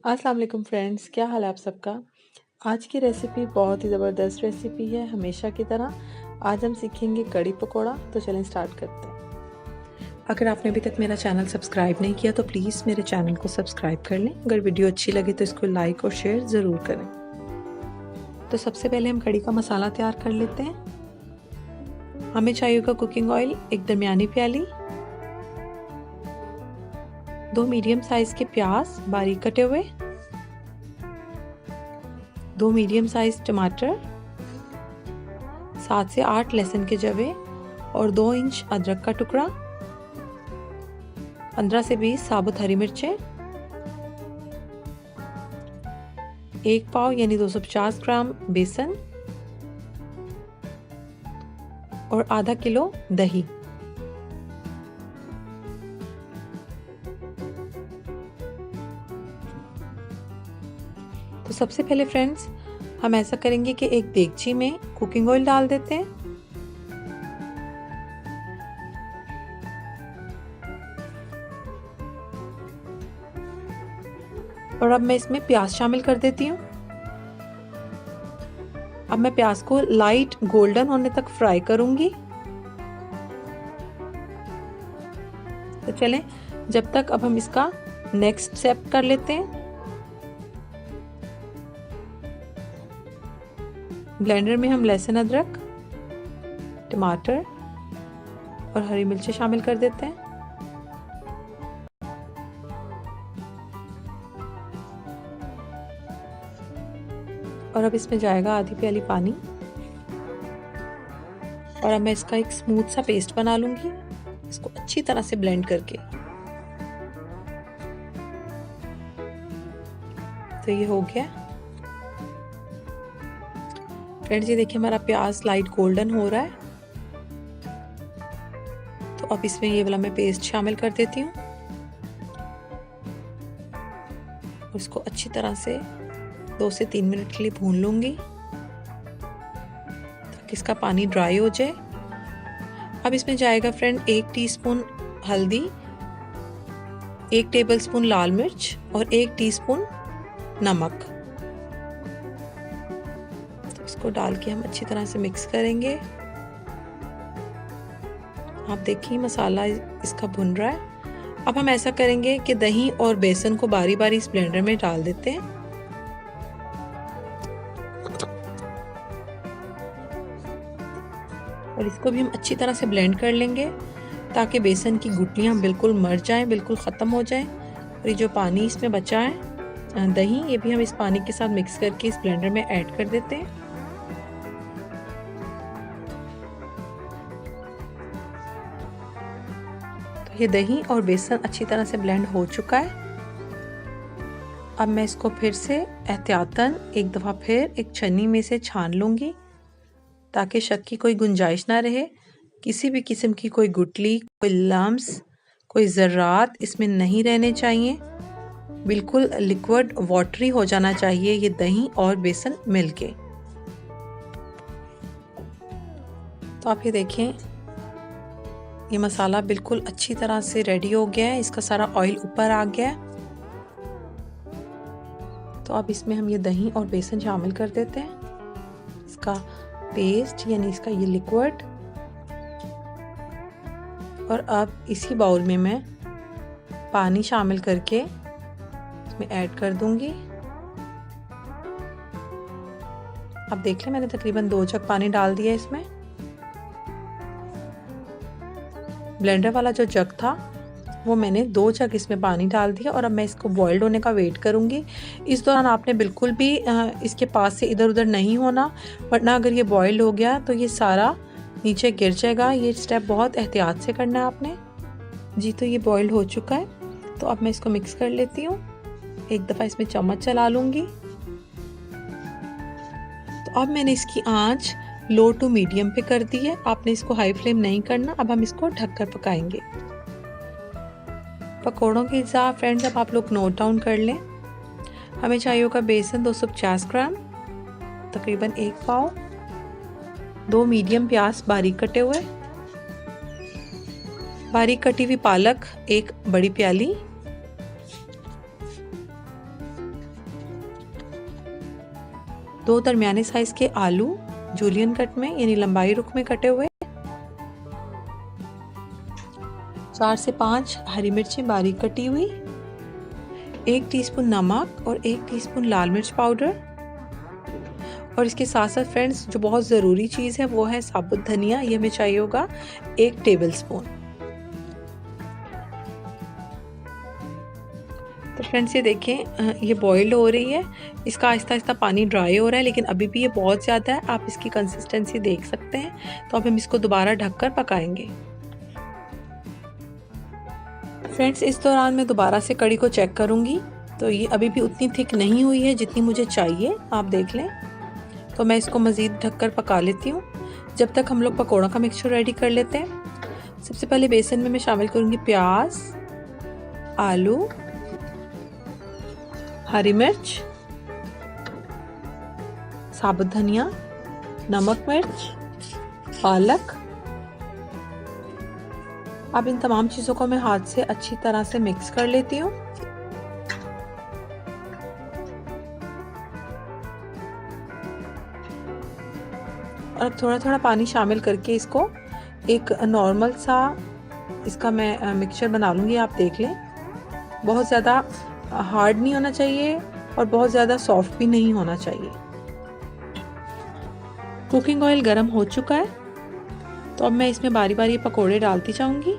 अस्सलाम वालेकुम फ्रेंड्स, क्या हाल है आप सबका। आज की रेसिपी बहुत ही ज़बरदस्त रेसिपी है। हमेशा की तरह आज हम सीखेंगे कड़ी पकोड़ा। तो चलें स्टार्ट करते हैं। अगर आपने अभी तक मेरा चैनल सब्सक्राइब नहीं किया तो प्लीज़ मेरे चैनल को सब्सक्राइब कर लें। अगर वीडियो अच्छी लगे तो इसको लाइक और शेयर ज़रूर करें। तो सबसे पहले हम कड़ी का मसाला तैयार कर लेते हैं। हमें चाहिए होगा कुकिंग ऑयल, एक दरमियानी प्याली, 2 मीडियम साइज के प्याज बारीक कटे हुए, 2 मीडियम साइज टमाटर, 7 से 8 लहसुन के जवे और 2 इंच अदरक का टुकड़ा, 15 से 20 साबुत हरी मिर्चें, 1 पाव यानी 250 ग्राम बेसन और आधा किलो दही। तो सबसे पहले फ्रेंड्स हम ऐसा करेंगे कि एक देगची में कुकिंग ऑयल डाल देते हैं। और अब मैं इसमें प्याज शामिल कर देती हूँ। अब मैं प्याज को लाइट गोल्डन होने तक फ्राई करूंगी। तो चलें जब तक अब हम इसका नेक्स्ट स्टेप कर लेते हैं। ब्लेंडर में हम लहसुन, अदरक, टमाटर और हरी मिर्चें शामिल कर देते हैं। और अब इसमें जाएगा आधी प्याली पानी। और अब मैं इसका एक स्मूथ सा पेस्ट बना लूंगी, इसको अच्छी तरह से ब्लेंड करके। तो ये हो गया फ्रेंड्स। ये देखिए हमारा प्याज लाइट गोल्डन हो रहा है। तो अब इसमें ये वाला मैं पेस्ट शामिल कर देती हूँ। उसको अच्छी तरह से 2 से 3 मिनट के लिए भून लूंगी ताकि इसका पानी ड्राई हो जाए। अब इसमें जाएगा फ्रेंड 1 टीस्पून हल्दी, 1 टेबलस्पून लाल मिर्च और 1 टीस्पून नमक। तो इसको डाल के हम अच्छी तरह से मिक्स करेंगे। आप देखिए मसाला इसका भुन रहा है। अब हम ऐसा करेंगे कि दही और बेसन को बारी बारी इस ब्लेंडर में डाल देते हैं। और इसको भी हम अच्छी तरह से ब्लेंड कर लेंगे ताकि बेसन की गुठलियाँ बिल्कुल मर जाएं, बिल्कुल ख़त्म हो जाएं। और ये जो पानी इसमें बचा है दही, ये भी हम इस पानी के साथ मिक्स करके इस ब्लेंडर में ऐड कर देते हैं। तो ये दही और बेसन अच्छी तरह से ब्लेंड हो चुका है। अब मैं इसको फिर से एहतियातन एक दफ़ा फिर एक छन्नी में से छान लूँगी ताकि शक की कोई गुंजाइश ना रहे। किसी भी किस्म की कोई गुठली, कोई लम्स, कोई ज़र्रात इसमें नहीं रहने चाहिए। बिल्कुल लिक्विड वाटरी हो जाना चाहिए ये दही और बेसन मिलके। तो आप ये देखें ये मसाला बिल्कुल अच्छी तरह से रेडी हो गया है। इसका सारा ऑयल ऊपर आ गया है। तो अब इसमें हम ये दही और बेसन शामिल कर देते हैं, इसका पेस्ट यानी इसका ये लिक्विड। और अब इसी बाउल में मैं पानी शामिल करके इसमें ऐड कर दूंगी। अब देख लें मैंने तकरीबन 2 जग पानी डाल दिया इसमें। ब्लेंडर वाला जो जग था वो मैंने 2 जग इसमें पानी डाल दिया। और अब मैं इसको बॉइल्ड होने का वेट करूंगी। इस दौरान आपने बिल्कुल भी इसके पास से इधर उधर नहीं होना, वरना अगर ये बॉइल्ड हो गया तो ये सारा नीचे गिर जाएगा। ये स्टेप बहुत एहतियात से करना है आपने जी। तो ये बॉइल्ड हो चुका है। तो अब मैं इसको मिक्स कर लेती हूँ। एक दफ़ा इसमें चम्मच चला लूँगी। तो अब मैंने इसकी आंच लो टू मीडियम पे कर दी है। आपने इसको हाई फ्लेम नहीं करना। अब हम इसको ढककर पकाएंगे। पकौड़ों के हिसाब फ्रेंड्स अब आप लोग नोट डाउन कर लें। हमें चाहिए होगा बेसन 250 ग्राम, तकरीबन 1 पाव, 2 मीडियम प्याज बारीक कटे हुए, बारीक कटी हुई पालक 1 बड़ी प्याली, 2 दरमियाने साइज़ के आलू जूलियन कट में यानी लंबाई रुख में कटे हुए, 4 से 5 हरी मिर्चें बारीक कटी हुई, 1 टीस्पून नमक और 1 टीस्पून लाल मिर्च पाउडर, और इसके साथ साथ फ्रेंड्स जो बहुत ज़रूरी चीज़ है वो है साबुत धनिया। ये हमें चाहिए होगा 1 टेबलस्पून। तो फ्रेंड्स ये देखें ये बॉइल्ड हो रही है, इसका आहिस्ता आहिस्ता पानी ड्राई हो रहा है, लेकिन अभी भी ये बहुत ज़्यादा है। आप इसकी कंसिस्टेंसी देख सकते हैं। तो अब हम इसको दोबारा ढककर पकाएंगे। फ्रेंड्स इस दौरान मैं दोबारा से कड़ी को चेक करूँगी, तो ये अभी भी उतनी थिक नहीं हुई है जितनी मुझे चाहिए, आप देख लें। तो मैं इसको मज़ीद ढककर पका लेती हूँ जब तक हम लोग पकौड़ों का मिक्सचर रेडी कर लेते हैं। सबसे पहले बेसन में मैं शामिल करूँगी प्याज, आलू, हरी मिर्च, साबुत धनिया, नमक मिर्च, पालक। अब इन तमाम चीज़ों को मैं हाथ से अच्छी तरह से मिक्स कर लेती हूँ। और अब थोड़ा थोड़ा पानी शामिल करके इसको एक नॉर्मल सा इसका मैं मिक्सचर बना लूँगी। आप देख लें, बहुत ज़्यादा हार्ड नहीं होना चाहिए और बहुत ज़्यादा सॉफ्ट भी नहीं होना चाहिए। कुकिंग ऑयल गर्म हो चुका है, तो अब मैं इसमें बारी बारी पकोड़े डालती जाऊंगी।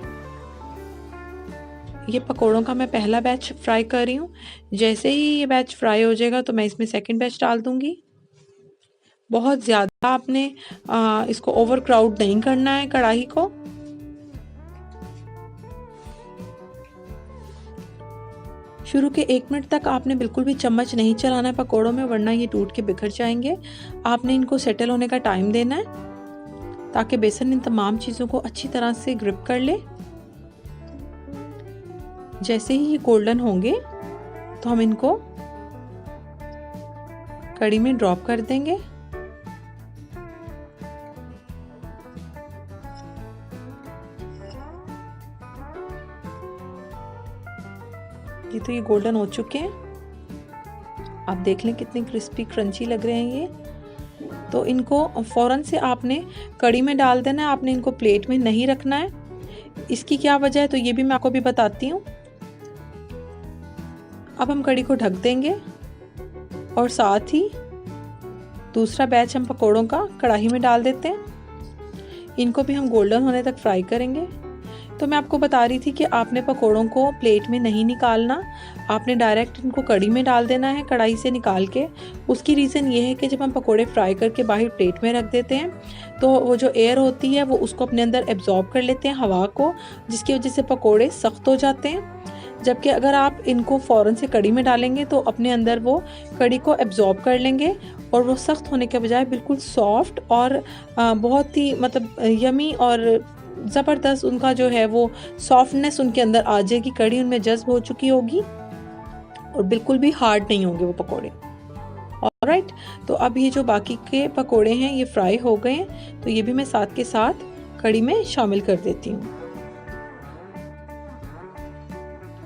ये पकोड़ों का मैं पहला बैच फ्राई कर रही हूँ। जैसे ही ये बैच फ्राई हो जाएगा तो मैं इसमें सेकंड बैच डाल दूंगी। बहुत ज़्यादा आपने इसको ओवर क्राउड नहीं करना है कढ़ाई को। शुरू के 1 मिनट तक आपने बिल्कुल भी चम्मच नहीं चलाना है पकोड़ों में, वरना ये टूट के बिखर जाएंगे। आपने इनको सेटल होने का टाइम देना है ताकि बेसन इन तमाम चीज़ों को अच्छी तरह से ग्रिप कर ले। जैसे ही ये गोल्डन होंगे तो हम इनको कड़ी में ड्रॉप कर देंगे। ये तो ये गोल्डन हो चुके हैं, आप देख लें कितने क्रिस्पी क्रंची लग रहे हैं ये। तो इनको फौरन से आपने कड़ी में डाल देना है, आपने इनको प्लेट में नहीं रखना है। इसकी क्या वजह है तो ये भी मैं आपको भी बताती हूँ। अब हम कड़ी को ढक देंगे और साथ ही दूसरा बैच हम पकोड़ों का कढ़ाई में डाल देते हैं। इनको भी हम गोल्डन होने तक फ्राई करेंगे। तो मैं आपको बता रही थी कि आपने पकोड़ों को प्लेट में नहीं निकालना, आपने डायरेक्ट इनको कड़ी में डाल देना है कढ़ाई से निकाल के। उसकी रीज़न ये है कि जब हम पकोड़े फ्राई करके बाहर प्लेट में रख देते हैं तो वो जो एयर होती है वो उसको अपने अंदर एब्जॉर्ब कर लेते हैं हवा को, जिसकी वजह से पकोड़े सख्त हो जाते हैं। जबकि अगर आप इनको फ़ौरन से कड़ी में डालेंगे तो अपने अंदर वो कड़ी को एब्जॉर्ब कर लेंगे और वो सख्त होने के बजाय बिल्कुल सॉफ्ट और बहुत ही मतलब यमी और ज़बरदस्त उनका जो है वो सॉफ्टनेस उनके अंदर आ जाएगी। कड़ी उनमें जज्ब हो चुकी होगी और बिल्कुल भी हार्ड नहीं होंगे वो पकोड़े। ऑलराइट, तो अब ये जो बाकी के पकोड़े हैं ये फ्राई हो गए हैं, तो ये भी मैं साथ के साथ कड़ी में शामिल कर देती हूँ।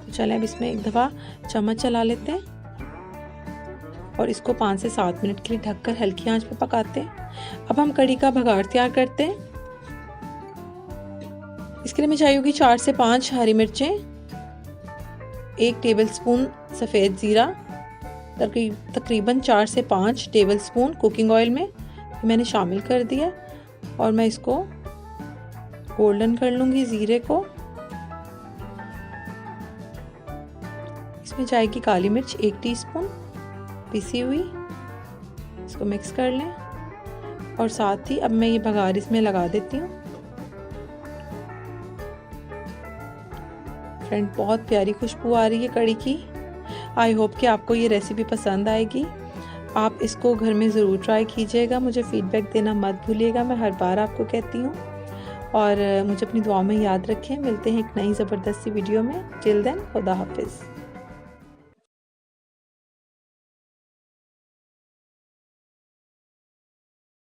तो चलें अब इसमें एक दफ़ा चम्मच चला लेते हैं और इसको 5 से 7 मिनट के लिए ढककर हल्की आंच पर पकाते हैं। अब हम कड़ी का बघार तैयार करते हैं। इसके लिए मैं चाहिए होगी 4 से 5 हरी मिर्चें, 1 टेबलस्पून सफ़ेद ज़ीरा, तकरीबन 4 से 5 टेबलस्पून कुकिंग ऑयल में मैंने शामिल कर दिया और मैं इसको गोल्डन कर लूँगी ज़ीरे को। इसमें जाएगी काली मिर्च 1 टीस्पून पिसी हुई, इसको मिक्स कर लें और साथ ही अब मैं ये बघार इसमें लगा देती हूँ। फ्रेंड बहुत प्यारी खुशबू आ रही है कड़ी की। आई होप कि आपको ये रेसिपी पसंद आएगी। आप इसको घर में ज़रूर ट्राई कीजिएगा, मुझे फ़ीडबैक देना मत भूलिएगा, मैं हर बार आपको कहती हूँ। और मुझे अपनी दुआ में याद रखें। मिलते हैं एक नई ज़बरदस्ती वीडियो में। टिल देन खुदा हाफिज़।